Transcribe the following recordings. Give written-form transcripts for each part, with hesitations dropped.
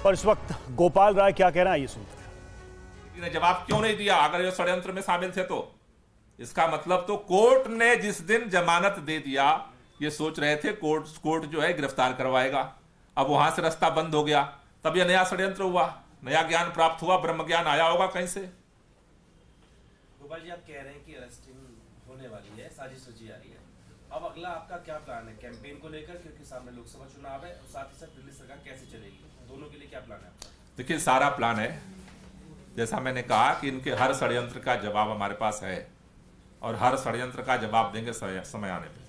और इस वक्त गोपाल राय क्या कह रहे हैं ये सुनते हैं। ने जवाब क्यों नहीं दिया? अगर ये षड्यंत्र में शामिल थे तो इसका मतलब तो कोर्ट ने जिस दिन जमानत दे दिया, ये सोच रहे थे कोर्ट जो है गिरफ्तार करवाएगा। अब वहां से रास्ता बंद हो गया, तब यह नया षड्यंत्र हुआ, नया ज्ञान प्राप्त हुआ, ब्रह्म ज्ञान आया होगा कहीं से। गोपाल जी, आप कह रहे हैं कि अरेस्टिंग होने वाली है, साजिश रची जा रही है। अब अगला आपका क्या प्लान है कैंपेन को लेकर, क्योंकि सामने लोकसभा चुनाव है और साथ ही साथ दिल्ली सरकार कैसे चलेगी, दोनों के लिए क्या प्लान है आपका? देखिए, सारा प्लान है, जैसा मैंने कहा कि इनके हर षड्यंत्र का जवाब हमारे पास है और हर षड्यंत्र का जवाब देंगे समय आने पे।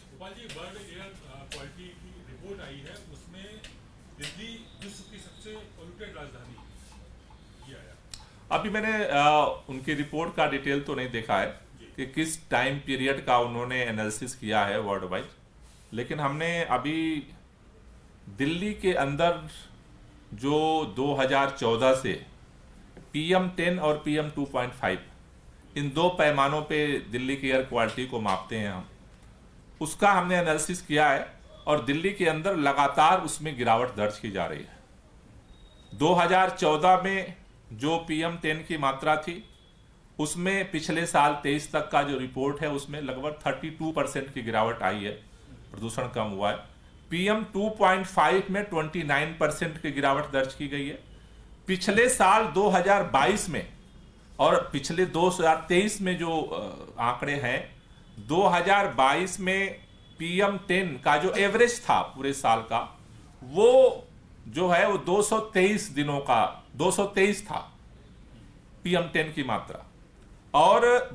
Gopal ji, world air quality की रिपोर्ट आई है, उसमें दिल्ली विश्व की सबसे पोल्यूटेड राजधानी ये आया। अभी मैंने उनकी रिपोर्ट का डिटेल तो नहीं देखा है कि किस टाइम पीरियड का उन्होंने एनालिसिस किया है वर्ल्ड वाइड, लेकिन हमने अभी दिल्ली के अंदर जो 2014 से PM10 और PM2.5 इन दो पैमानों पे दिल्ली की एयर क्वालिटी को मापते हैं हम, उसका हमने एनालिसिस किया है और दिल्ली के अंदर लगातार उसमें गिरावट दर्ज की जा रही है। 2014 में जो PM10 की मात्रा थी, उसमें पिछले साल 23 तक का जो रिपोर्ट है उसमें लगभग 32% की गिरावट आई है, प्रदूषण कम हुआ है। PM2.5 में 29% की गिरावट दर्ज की गई है। पिछले साल 2022 में और पिछले 2023 में जो आंकड़े हैं, 2022 में PM10 का जो एवरेज था पूरे साल का, वो जो है वो 223 दिनों का 223 था PM10 की मात्रा, और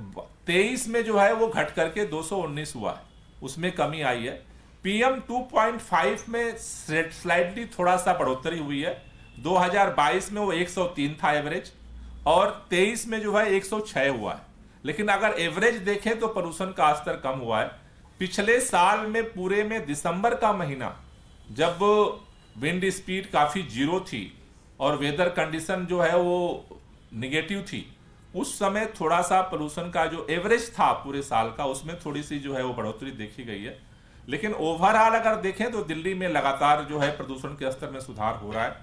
23 में जो है वो घट करके 219 हुआ है, उसमें कमी आई है। PM2.5 में स्लाइडली थोड़ा सा बढ़ोतरी हुई है। 2022 में वो 103 था एवरेज और 23 में जो है 106 हुआ है। लेकिन अगर एवरेज देखें तो प्रदूषण का स्तर कम हुआ है। पिछले साल में पूरे में दिसंबर का महीना, जब विंड स्पीड काफी जीरो थी और वेदर कंडीशन जो है वो निगेटिव थी, उस समय थोड़ा सा पोल्यूशन का जो एवरेज था पूरे साल का, उसमें थोड़ी सी जो है वो बढ़ोतरी देखी गई है। लेकिन ओवरऑल अगर देखें तो दिल्ली में लगातार जो है प्रदूषण के स्तर में सुधार हो रहा है।